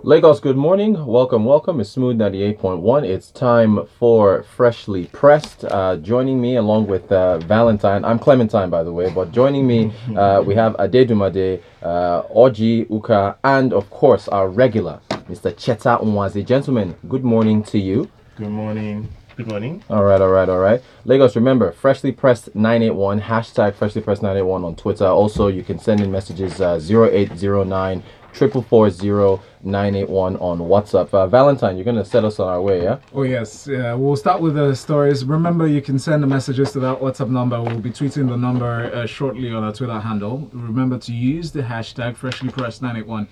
Lagos, good morning. Welcome. It's Smooth 98.1. It's time for Freshly Pressed. Joining me along with Valentine. I'm Clementine, by the way, but joining me, we have Adedunmade, Orji Uka, and of course, our regular, Mr. Cheta Nwaeze. Gentlemen, good morning to you. Good morning. Good morning. All right. Lagos, remember, Freshly Pressed 981, hashtag Freshly Pressed 981 on Twitter. Also, you can send in messages 0809 440 981 on WhatsApp. Valentine, you're going to set us on our way, yeah? Oh, yes. We'll start with the stories. Remember, you can send the messages to that WhatsApp number. We'll be tweeting the number shortly on our Twitter handle. Remember to use the hashtag FreshlyPressed981.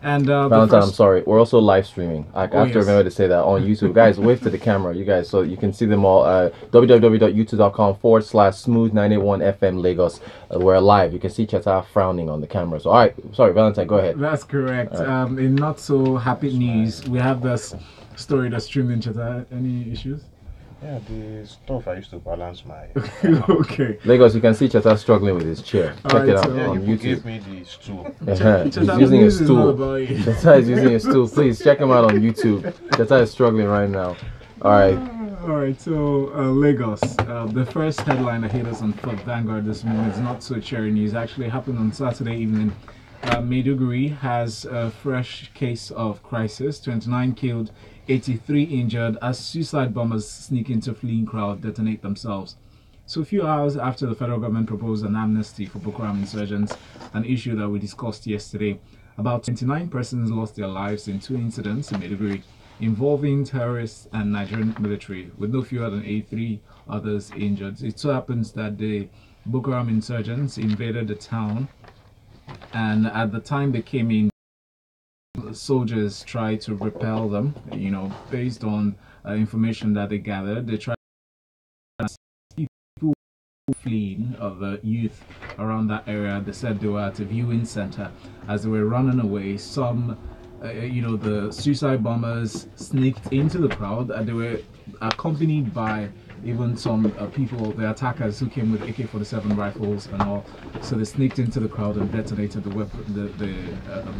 And Valentine, I'm sorry. We're also live streaming. I have to yes. remember to say that on YouTube. Guys, wave to the camera, you guys, so you can see them all. www.youtube.com/smooth981FM Lagos. We're live. You can see Cheta frowning on the camera. So, all right. Sorry, Valentine, go ahead. That's correct. Right. In not so happy news, we have this story that's streamed in Cheta. Any issues? Yeah, the stuff I used to balance my. Okay. Lagos, you can see Cheta struggling with his chair. Check it out Yeah, on you YouTube. gave me the stool. He's using a stool. Cheta is using a stool. Please check him out on YouTube. Cheta is struggling right now. All right. All right, so Lagos. The first headline that hit us on Vanguard this morning is not so cheery news. Actually happened on Saturday evening. Maiduguri has a fresh case of crisis. 29 killed, 83 injured as suicide bombers sneak into fleeing crowd, detonate themselves. So a few hours after the federal government proposed an amnesty for Boko Haram insurgents, an issue that we discussed yesterday, about 29 persons lost their lives in two incidents in Maiduguri involving terrorists and Nigerian military, with no fewer than 83 others injured. It so happens that the Boko Haram insurgents invaded the town, and at the time they came in, soldiers tried to repel them. Based on information that they gathered, they tried to see people fleeing of the youth around that area. They said they were at a viewing center. As they were running away, some the suicide bombers sneaked into the crowd, and they were accompanied by even some people, the attackers, who came with AK-47 rifles and all. So they sneaked into the crowd and detonated the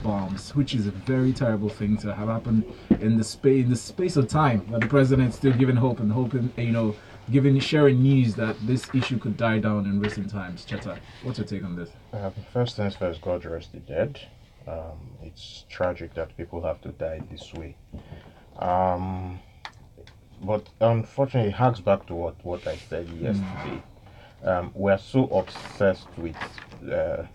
bombs, which is a very terrible thing to have happened in the space of time. That the president's still giving hope and hoping, sharing news that this issue could die down in recent times. Cheta, what's your take on this? First things first, God rest the dead. It's tragic that people have to die this way. But unfortunately, it harks back to what I said yesterday. We're so obsessed with a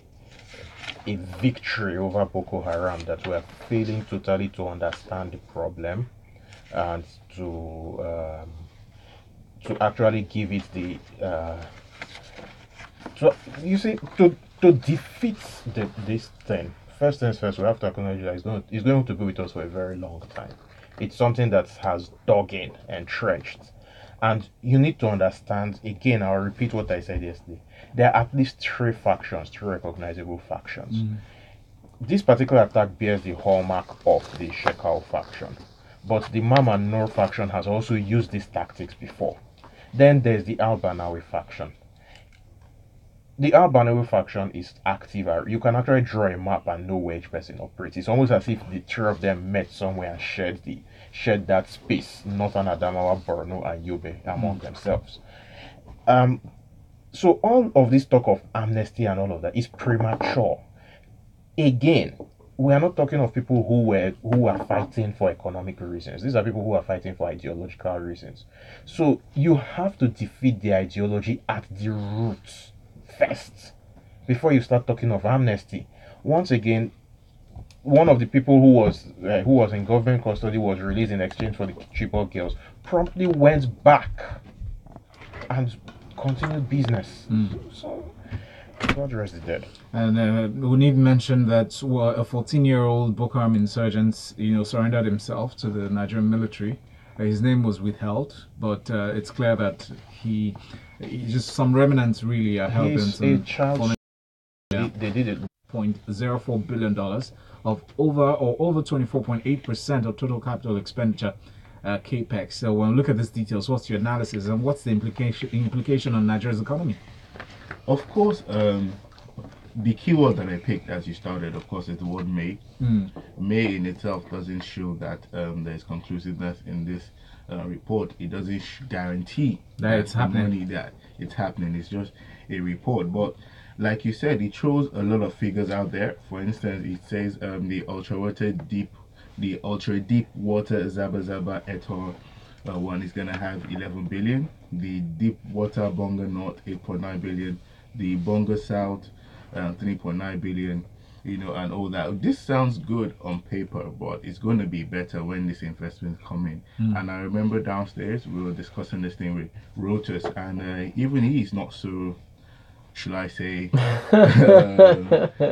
victory over Boko Haram that we're failing totally to understand the problem and to actually give it the to defeat this thing. First things first, we have to acknowledge that it's going to be with us for a very long time. It's something that has dug in, entrenched. And you need to understand, again, I'll repeat what I said yesterday. There are at least three recognizable factions. This particular attack bears the hallmark of the Shekau faction. But the Mama Nur faction has also used these tactics before. Then there's the Albanawi faction. The Albanawi faction is active. You can actually draw a map and know where each person operates. It's almost as if the three of them met somewhere and shared that space, Northern Adamawa, Borno, and Yobe among themselves. So all of this talk of amnesty and all of that is premature. Again, we are not talking of people who are fighting for economic reasons. These are people who are fighting for ideological reasons. So you have to defeat the ideology at the roots first before you start talking of amnesty. Once again, one of the people who was in government custody was released in exchange for the Chibok girls, promptly went back and continued business. So God rest the dead. And we need to mention that a 14-year-old Boko Haram insurgent, surrendered himself to the Nigerian military. His name was withheld, but it's clear that he just some remnants really are held He's a child. They did it. $0.04 billion of over 24.8% of total capital expenditure, capex. So when we look at these details, what's your analysis and what's the implication on Nigeria's economy? Of course, the keyword that I picked as you started, of course, is the word may. May in itself doesn't show that there's conclusiveness in this report. It doesn't guarantee that it's happening. That it's happening. It's just a report. But like you said, it shows a lot of figures out there. For instance, it says the ultra deep water Zaba Zaba et al. One is gonna have 11 billion. The deep water Bonga North 8.9 billion. The Bonga South 3.9 billion. You know, and all that. This sounds good on paper, but it's going to be better when these investments come in. And I remember downstairs we were discussing this thing with Rotus, and even he's not so, should I say,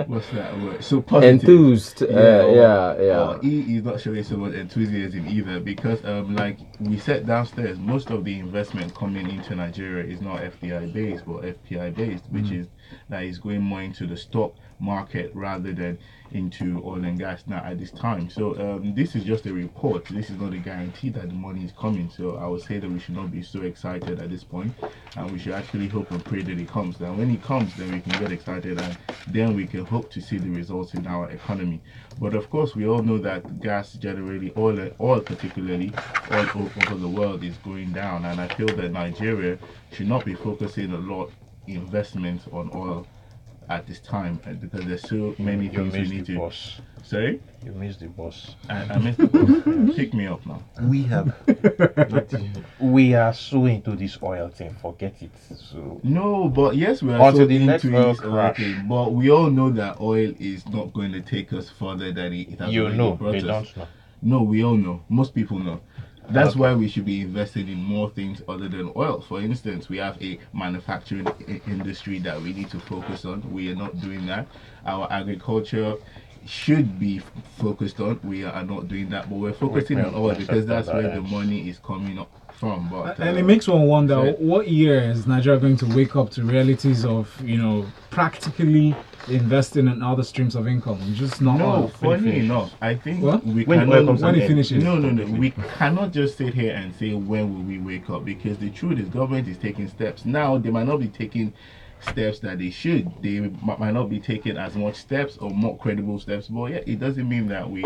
what's that word? So positive. Enthused. Yeah. He's not showing so much enthusiasm either, because like we said downstairs, most of the investment coming into Nigeria is not FDI based but FPI based, which is that is going more into the stock market rather than into oil and gas now at this time. So this is just a report. This is not a guarantee that the money is coming. So I would say that we should not be so excited at this point, and we should actually hope and pray that it comes. Now when it comes, then we can get excited, and then we can hope to see the results in our economy. But of course we all know that gas generally, oil particularly, all over the world is going down, and I feel that Nigeria should not be focusing a lot investments on oil at this time, because there's so many things we need to. Boss. Sorry? You missed the boss. I missed the boss. Pick me up now. We are so into this oil thing. Forget it. So no, but yes, we are until so the next into oil it. crash. Okay, but we all know that oil is not going to take us further than it has You already know, brought they us. don't know. No, we all know. Most people know. That's Okay. why we should be investing in more things other than oil. For instance, we have a manufacturing industry that we need to focus on. We are not doing that. Our agriculture should be focused on. We are not doing that, but we're focusing on oil because that's where the money is coming up from. But And it makes one wonder, sorry. what year is Nigeria going to wake up to realities of, practically investing in other streams of income? Just not No, oil. funny enough, I think What? we When cannot. oil comes When to it an finishes. No, we cannot just sit here and say when will we wake up, because the truth is government is taking steps. Now they might not be taking steps that they should. They might not be taking as much steps or more credible steps, but yeah, it doesn't mean that we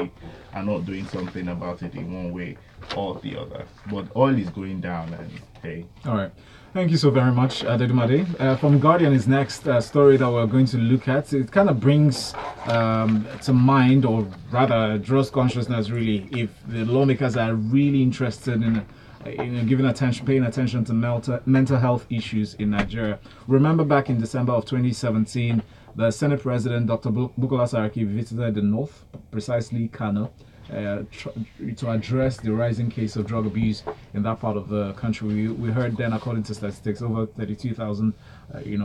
are not doing something about it in one way or the other. But oil is going down, and hey. All right. Thank you so very much, Adedunmade. From Guardian is next story that we're going to look at. It kind of brings to mind, or rather draws consciousness really, if the lawmakers are really interested in paying attention to mental health issues in Nigeria. Remember back in December of 2017, the Senate President, Dr. Bukola Saraki, visited the North, precisely Kano, to address the rising case of drug abuse in that part of the country. We heard then, according to statistics, over 32,000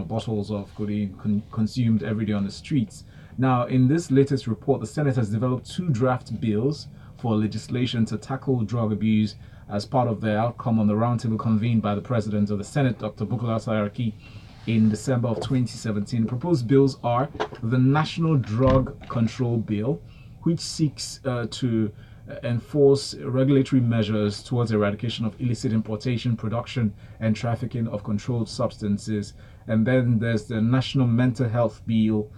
bottles of codeine consumed every day on the streets. Now, in this latest report, the Senate has developed 2 draft bills for legislation to tackle drug abuse as part of the outcome on the roundtable convened by the President of the Senate, Dr. Bukola Saraki, in December of 2017. Proposed bills are the National Drug Control Bill, which seeks to enforce regulatory measures towards eradication of illicit importation, production, and trafficking of controlled substances. And then there's the National Mental Health Bill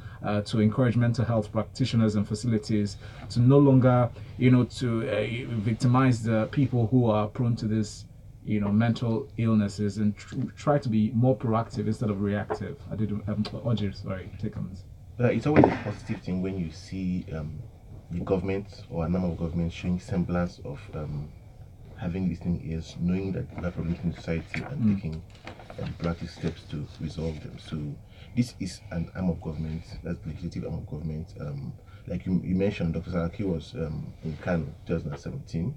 to encourage mental health practitioners and facilities to no longer, to victimize the people who are prone to this, mental illnesses, and try to be more proactive instead of reactive. I did Orji, sorry, take on this. It's always a positive thing when you see the government or a number of governments showing semblance of having listening ears, knowing that people are problems in society and taking proactive steps to resolve them. So this is an arm of government, that's the legislative arm of government. Like you mentioned, Dr. Saraki was in Kano 2017.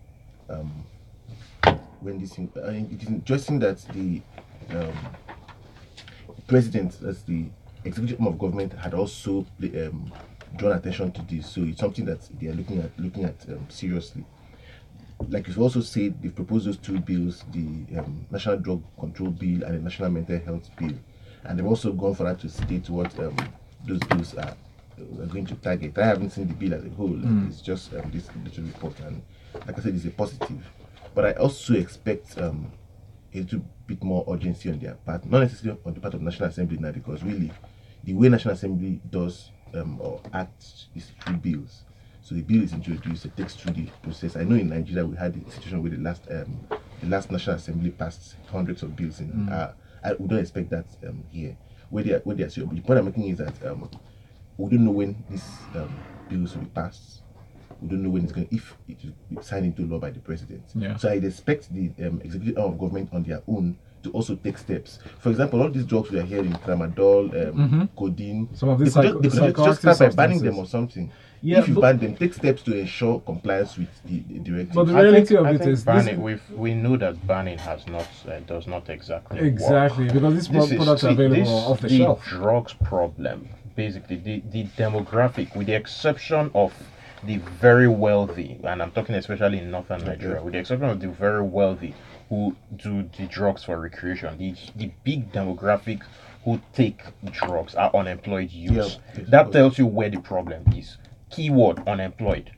When this thing, it is interesting that the president, as the executive arm of government, had also drawn attention to this. So it's something that they are looking at seriously. Like you've also said, they've proposed those 2 bills, the National Drug Control Bill and the National Mental Health Bill, and they've also gone for that to state what those bills are going to target. I haven't seen the bill as a whole. It's just this little report, and like I said, it's a positive. But I also expect a little bit more urgency on their part, not necessarily on the part of the National Assembly now, because really the way National Assembly does or acts is through bills. So the bill is introduced, it takes through the process. I know in Nigeria we had a situation where the last National Assembly passed hundreds of bills in. We don't expect that here. Where they are so, but the point I'm making is that we don't know when these bills will be passed. We don't know when if it will be signed into law by the president. Yeah. So I'd expect the executive arm of government on their own to also take steps. For example, all these drugs we are hearing, tramadol, codeine, Some of these they could just start by banning them substances. or something. Yeah, if you but- ban them, take steps to ensure compliance with the directive. But the reality of I it think is banning. We know that banning has not does not exactly work. exactly because these products are available off the shelf. Drugs problem, basically the demographic, with the exception of the very wealthy, and I'm talking especially in northern Nigeria, with the exception of the very wealthy who do the drugs for recreation, the big demographic who take drugs are unemployed youths. Yeah, That tells you where the problem is. Keyword unemployed.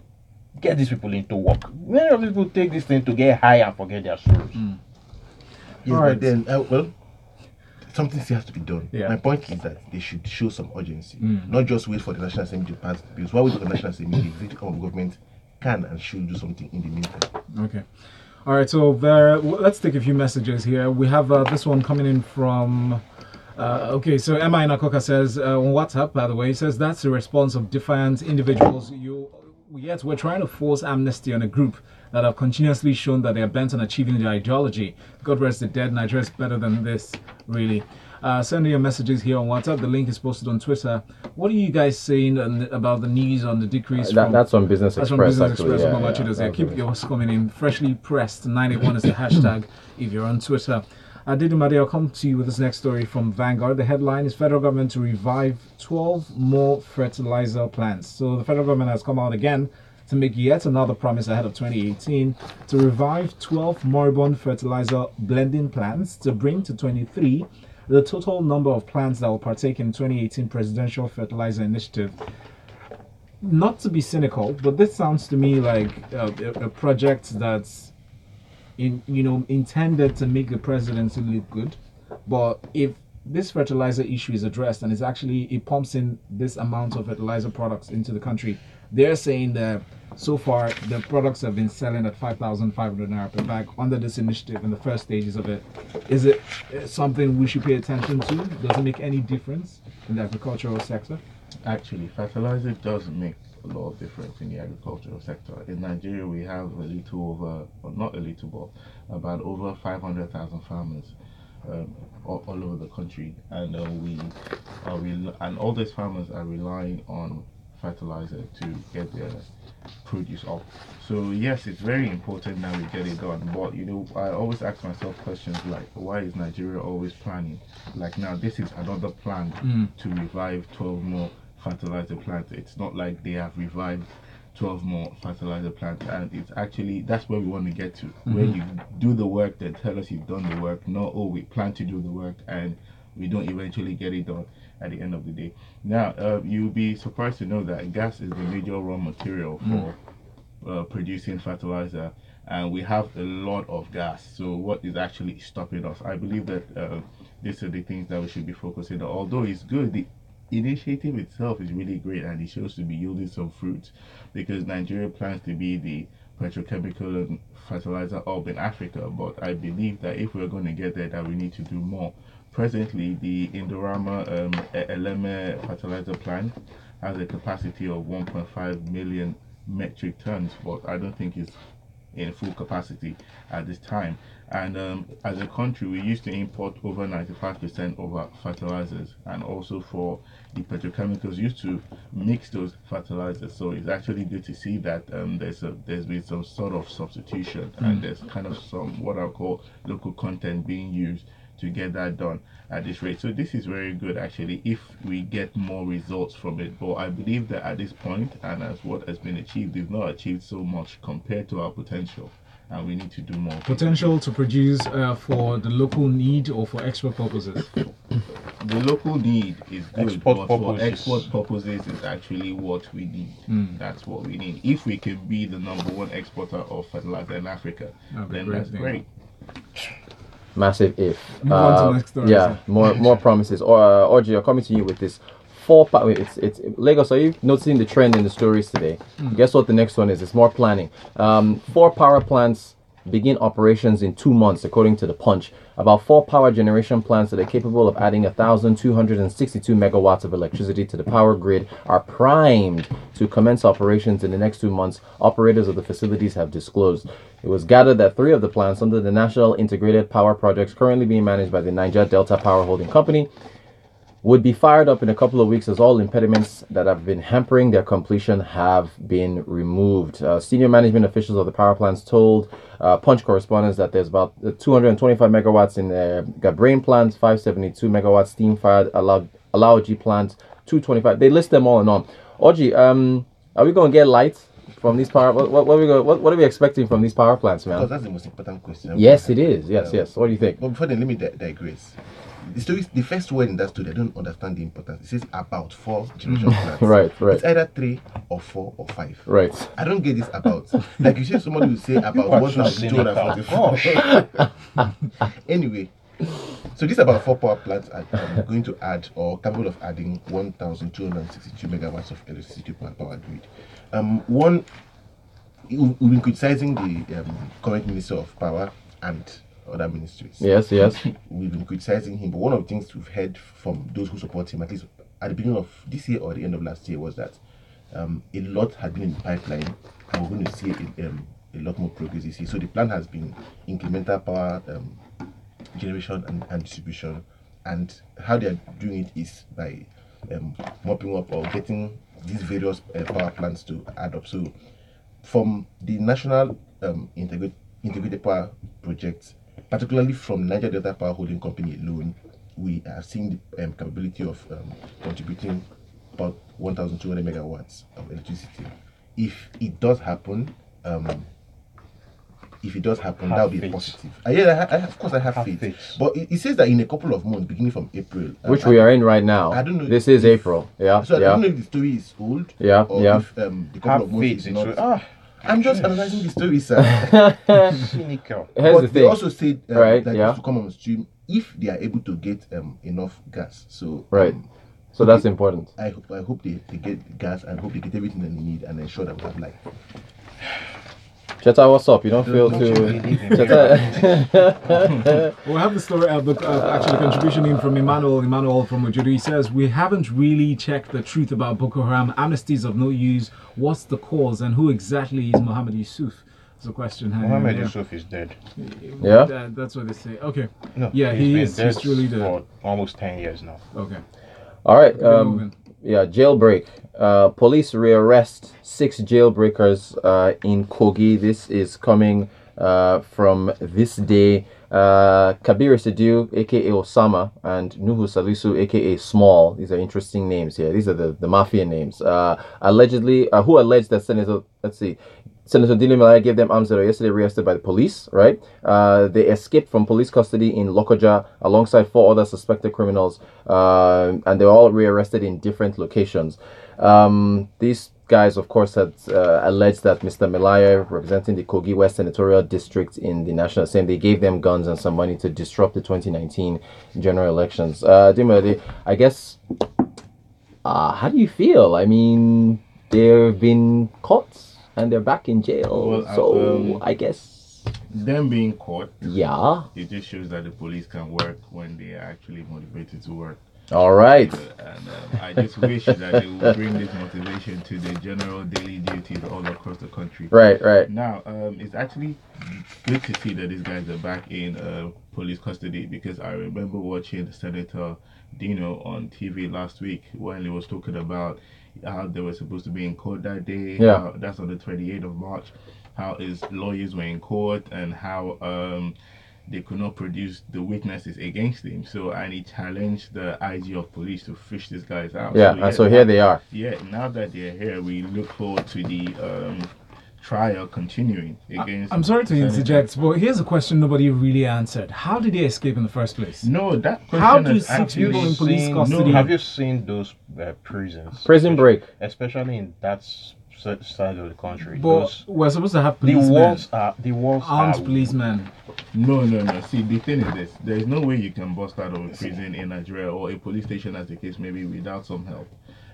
Get these people into work. Many of these people take this thing to get high and forget their sorrows. Yes, Alright. but then, well, something still has to be done. Yeah. My point is that they should show some urgency, not just wait for the National Assembly to pass the bills. While we do the National Assembly, the executive arm of government can and should do something in the meantime. Okay. All right. So let's take a few messages here. We have this one coming in from. Okay, so Emma Inakoka says on WhatsApp, by the way, says that's the response of defiant individuals. Yet we're trying to force amnesty on a group that have continuously shown that they are bent on achieving their ideology. God rest the dead. Nigeria is better than this, really. Send your messages here on WhatsApp. The link is posted on Twitter. What are you guys saying about the news on the decrease? That's on Business That's Express. from Business actually. Express. Yeah. Keep yours coming in. Freshly pressed 981 is the hashtag if you're on Twitter. Adedunmade, I'll come to you with this next story from Vanguard. The headline is Federal Government to revive 12 more fertilizer plants. So the federal government has come out again to make yet another promise ahead of 2018 to revive 12 moribund fertilizer blending plants to bring to 23 the total number of plants that will partake in 2018 Presidential Fertilizer Initiative. Not to be cynical, but this sounds to me like a project that's intended to make the presidency look good. But if this fertilizer issue is addressed and it pumps in this amount of fertilizer products into the country, they're saying that so far the products have been selling at 5,500 naira per bag under this initiative in the first stages of it. Is it something we should pay attention to? Does it make any difference in the agricultural sector? Actually, fertilizer does make a lot of difference in the agricultural sector. In Nigeria, we have a little over, or not a little, but about over 500,000 farmers all over the country, and and all these farmers are relying on fertilizer to get their produce up. So yes, it's very important that we get it done. But I always ask myself questions like, why is Nigeria always planning? Like now, this is another plan to revive 12 more fertilizer plants. It's not like they have revived 12 more fertilizer plants, and it's actually that's where we want to get to. When you do the work, then tell us you've done the work, not we plan to do the work and we don't eventually get it done at the end of the day. Now, you'll be surprised to know that gas is the major raw material for producing fertilizer, and we have a lot of gas. So what is actually stopping us? I believe that these are the things that we should be focusing on. Although it's good, the initiative itself is really great and it shows to be yielding some fruits, because Nigeria plans to be the petrochemical and fertilizer hub in Africa. But I believe that if we're going to get there, that we need to do more. Presently, the Indorama Eleme fertilizer plant has a capacity of 1.5 million metric tons, but I don't think it's in full capacity at this time. And as a country, we used to import over 95% of our fertilizers, and also for the petrochemicals used to mix those fertilizers. So it's actually good to see that there's been some sort of substitution, and there's kind of some what I call local content being used to get that done at this rate. So this is very good actually if we get more results from it. But I believe that at this point, and as what has been achieved, we've not achieved so much compared to our potential, and we need to do more. Potential to produce for the local need or for export purposes? The local need is good, Export but for purposes. export purposes is actually what we need. That's what we need. If we can be the #1 exporter of fertilizer in Africa, That'd be then great that's thing. great. Massive if. Move on to the next story, Yeah, sir. more promises. Orji, I'm coming to you with this. Wait, it's Lagos. Are you noticing the trend in the stories today? Guess what the next one is? It's more planning. 4 power plants begin operations in 2 months, according to the Punch. About 4 power generation plants that are capable of adding 1,262 megawatts of electricity to the power grid are primed to commence operations in the next 2 months, operators of the facilities have disclosed. It was gathered that 3 of the plants under the National Integrated Power Projects currently being managed by the Niger Delta Power Holding Company would be fired up in a couple of weeks as all impediments that have been hampering their completion have been removed. Senior management officials of the power plants told Punch correspondents that there's about 225 megawatts in the Gabrain plant, 572 megawatts steam-fired Alaoji plant, 225. They list them all and on. Orji, are we going to get light from these power? What are we expecting from these power plants, man? Because that's the most important question. Yes, it is. Yes. What do you think? But before then, let me digress. The first word in that story, I don't understand the importance. It says about 4 generation plants. Right. It's either 3 or 4 or 5. Right. I don't get this about. Like you say, somebody will say about 1,244. Anyway, so this about 4 power plants are going to add or capable of adding 1,262 megawatts of electricity to our power grid. We've been criticizing the current Minister of Power and other ministries. Yes. We've been criticizing him, but one of the things we've heard from those who support him, at least at the beginning of this year or the end of last year, was that a lot had been in the pipeline, and we're going to see a lot more progress this year. So the plan has been incremental power generation and distribution, and how they are doing it is by mopping up or getting these various power plants to add up. So from the National Integrated Power Project, particularly from Niger Delta Power Holding Company alone, we are seeing the capability of contributing about 1,200 megawatts of electricity. If it does happen, that would be positive. Of course, I have faith. But it says that in a couple of months, beginning from April, which we are in right now. I don't know. This is April. Yeah. So I don't know if the story is old. Yeah. Or if the couple of months is not. I'm just analyzing the story, sir. Cynical. Here's the But thing. they also said Right, that yeah. to come on stream if they are able to get enough gas. So Right. So that's important. I hope they get gas and hope they get everything that they need and ensure that we have light. Cheta, what's up? You don't feel too. Cheta. We'll have the story actually contribution in from Emmanuel from Ojuru. He says, we haven't really checked the truth about Boko Haram. Amnesties of no use. What's the cause and who exactly is Mohammed Yusuf? That's a question. Mohammed Yusuf is dead. Yeah? That's what they say. Okay. No, Yeah, he is. Dead He's truly dead. for almost 10 years now. Okay. All right. moving. Yeah, jailbreak. Police rearrest 6 jailbreakers in Kogi. This is coming from ThisDay. Kabir Sidiu, aka Osama, and Nuhu Salisu, aka Small. These are interesting names here. These are the mafia names. Allegedly, who alleged that Senator Dili Malaya gave them arms that are yesterday arrested by the police, right? They escaped from police custody in Lokoja alongside 4 other suspected criminals, and they were all rearrested in different locations. These guys, of course, had alleged that Mr. Malaya, representing the Kogi West Senatorial District in the National Assembly, gave them guns and some money to disrupt the 2019 general elections. Dimade, I guess, how do you feel? I mean, they've been caught and they're back in jail. Well, I guess them being caught, it just shows that the police can work when they are actually motivated to work. All right. And I just wish that they would bring this motivation to the general daily duties all across the country. Right. Now, it's actually good to see that these guys are back in police custody, because I remember watching Senator Dino on TV last week when he was talking about how they were supposed to be in court that day. Yeah. That's on the 28th of March. How his lawyers were in court and how they could not produce the witnesses against him. And he challenged the IG of police to fish these guys out. So here they are. Yeah, now that they're here, we look forward to the trial continuing against. I'm sorry to interject, but here's a question nobody really answered. How did they escape in the first place? No, that question. How do 6 people in police custody? Have you seen those prisons? Prison break. Especially in that side of the country. But we're supposed to have The policemen. walls Armed are policemen. No. See, the thing is this: there is no way you can bust out of a prison in Nigeria or a police station, as the case may be, without some help.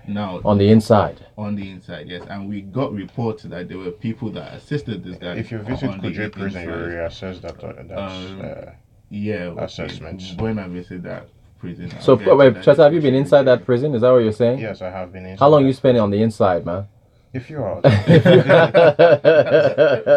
Now, On the inside. on the inside, yes, and we got reports that there were people that assisted this guy. If you visit on the Kogi prison, you inside. reassess that. Yeah, okay. Assessments. When I visit that prison. So, I'll get to wait, that Cheta, have you been information inside with that prison? Is that what you're saying? Yes, I have been. How long you spending on the inside, man? A few hours.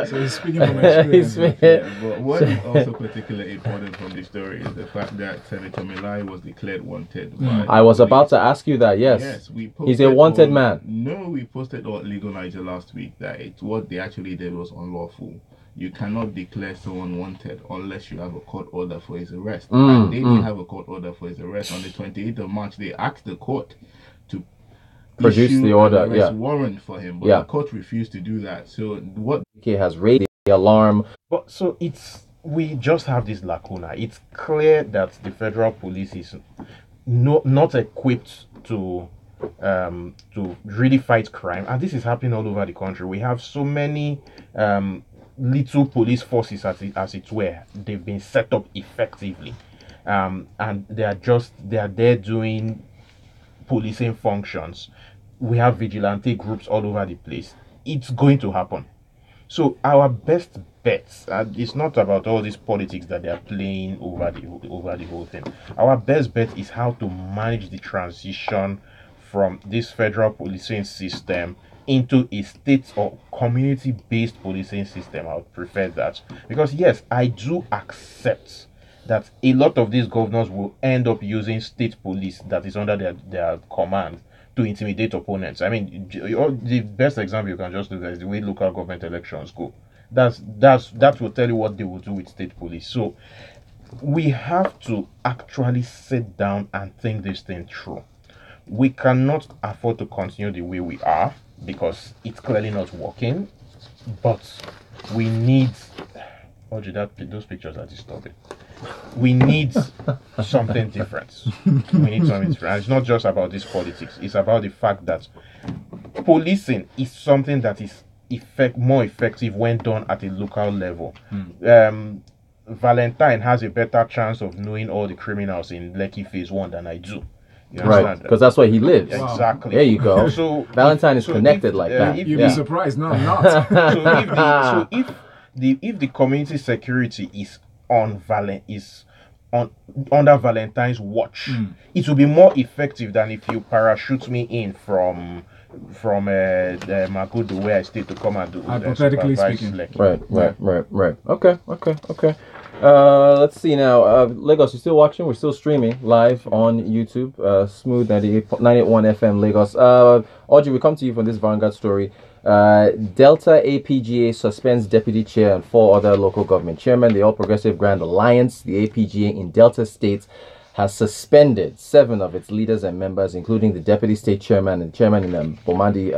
So he's speaking from experience. you. Yeah, but what is also particularly important from the story is the fact that Senator Milai was declared wanted. By I was police. about to ask you that, yes. Yes, we He's a posted wanted on- man. No, we posted on Legal Niger last week that what they actually did was unlawful. You cannot declare someone wanted unless you have a court order for his arrest. And they didn't have a court order for his arrest. On the 28th of March, they asked the court to Produce issue the order, an arrest yeah. warrant for him, but Yeah. the court refused to do that. So what He has raised the alarm. But so we just have this lacuna. It's clear that the federal police is not equipped to really fight crime, and this is happening all over the country. We have so many little police forces, as it were. They've been set up effectively, and they are there doing policing functions. We have vigilante groups all over the place. It's going to happen. So our best bets, it's not about all this politics that they are playing over the whole thing. Our best bet is how to manage the transition from this federal policing system into a state or community-based policing system. I would prefer that, because yes, I do accept that a lot of these governors will end up using state police that is under their command to intimidate opponents. I mean, the best example you can just look at is the way local government elections go. That will tell you what they will do with state police. So we have to actually sit down and think this thing through. We cannot afford to continue the way we are because it's clearly not working. But we need, Orji, those pictures are disturbing. We need something different. We need something different. And it's not just about this politics. It's about the fact that policing is something that is more effective when done at a local level. Valentine has a better chance of knowing all the criminals in Lekki Phase 1 than I do. You Right, understand that? because that's where he lives. Exactly. There you go. So Valentine is so connected if, like that. You'd Yeah. be surprised. No, I'm not. if the community security is under Valentine's watch, it will be more effective than if you parachute me in from Magodo, where I stay, to come and do Hypothetically supervise speaking. Lekki. Right. Okay. Let's see now. Lagos, you still watching? We're still streaming live on YouTube. Smooth 98.1 FM Lagos. Orji, we come to you from this Vanguard story. Delta APGA suspends deputy chair and 4 other local government chairmen. The All Progressive Grand Alliance, the APGA in Delta states, has suspended 7 of its leaders and members, including the deputy state chairman and chairman in Bomadi,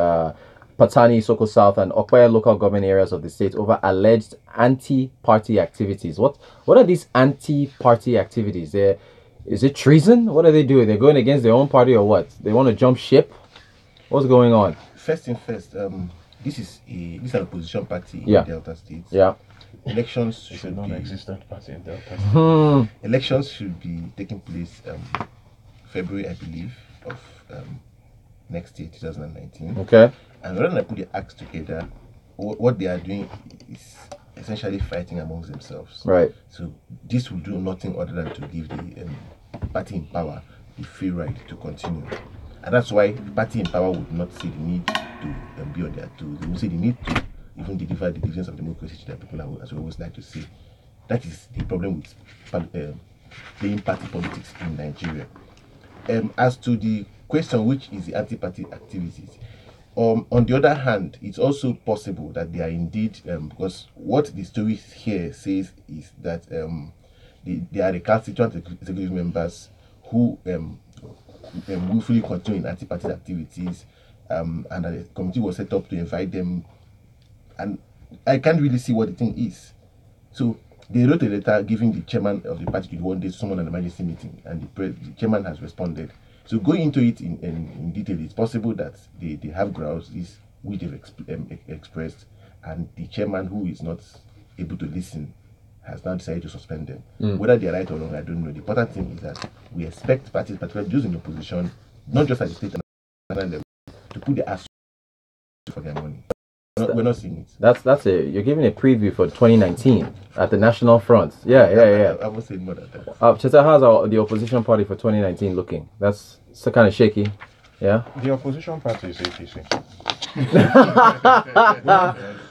Patani, Soko South, and Okpaya local government areas of the state over alleged anti-party activities. What are these anti-party activities? Is it treason? What are they doing? They're going against their own party or what? They want to jump ship? What's going on? First thing first, this is an opposition party Yeah. in Delta State. Yeah. Elections It's a should be non-existent party in Delta. elections should be taking place February, I believe, of next year, 2019. Okay. And rather than put the acts together, what they are doing is essentially fighting amongst themselves. Right. So this will do nothing other than to give the party in power the free right to continue. And that's why the party in power would not see the need to be on their toes. They would see the need to even deliver the dividends of democracy to their people, as we always like to say. That is the problem with playing party politics in Nigeria. As to the question, which is the anti-party activities, on the other hand, it's also possible that they are indeed, because what the story here says is that they are recalcitrant executive members who willfully continue in anti-party activities, and that a committee was set up to invite them. And I can't really see what the thing is. So they wrote a letter giving the chairman of the party to one day to someone at an emergency meeting, and the chairman has responded. So going into it in detail, it's possible that they have grounds. These which they've expressed, and the chairman, who is not able to listen, has now decided to suspend them. Whether they are right or wrong, I don't know. The important thing is that we expect parties, particularly those in opposition, not just at the state and national level, to put the ass for their money. We're not seeing it. That's it. You're giving a preview for 2019 at the National Front. Yeah. I won't say more than that. Cheta, how's the opposition party for 2019 looking? That's so kind of shaky. Yeah. The opposition party is APC.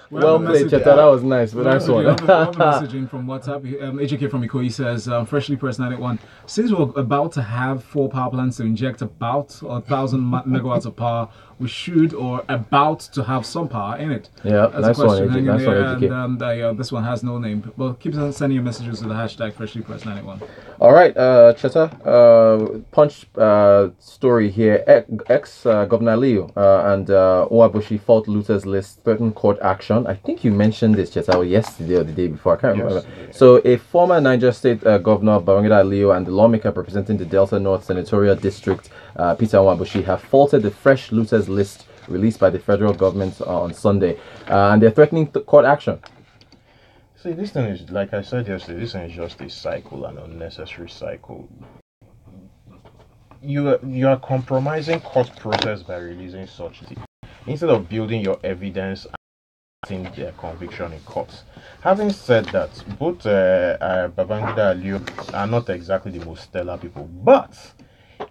Well played, Cheta. That was nice. But nice one. We have a messaging from WhatsApp. APGA from Kogi says, freshly pressed 91. Since we're about to have 4 power plants to inject about 1,000 megawatts of power, we should or about to have some power in it. Yeah, that's nice a question one, hanging APGA. there, and this one has no name. Well, keep sending your messages to the hashtag freshly pressed 91. All right, Cheta. Punch story here. Gov Aliyu and Nwaboshi fault looters list threatened court action. I think you mentioned this, Cheta, yesterday or the day before. I can't remember. So, a former Niger State Governor, Vanguard Aliyu, and the lawmaker representing the Delta North Senatorial District, Peter Nwaboshi, have faulted the fresh looters list released by the federal government on Sunday, and they're threatening court action. See, this thing is, like I said yesterday, this thing is just a cycle, an unnecessary cycle. You are compromising court process by releasing such things instead of building your evidence and their conviction in court. Having said that, both Babangida Aliyu are not exactly the most stellar people, but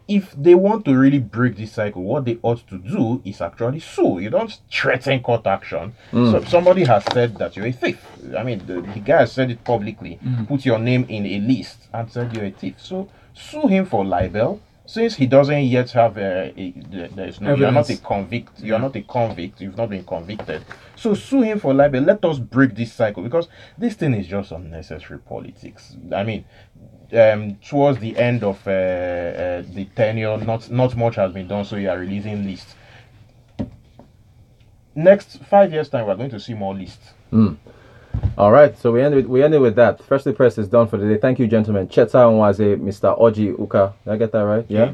if they want to really break this cycle, what they ought to do is actually sue. You don't threaten court action. So somebody has said that you're a thief. I mean, the guy has said it publicly. Put your name in a list and said you're a thief. So sue him for libel. Since he doesn't yet have you're not a convict. You're not a convict. You've not been convicted. So sue him for libel. Let us break this cycle, because this thing is just unnecessary politics. I mean, towards the end of the tenure, not much has been done, so you are releasing lists. Next 5 years time, we're going to see more lists. All right, so we ended with that. Freshly Pressed is done for the day. Thank you, gentlemen. Cheta Nwaeze, Mr. Orji Uka. Did I get that right? Yeah.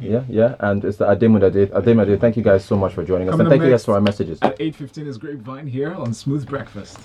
And Mr. Adedunmade. Thank you guys so much for joining us, and thank you guys for our messages. At 8:15 is Grapevine here on Smooth Breakfast.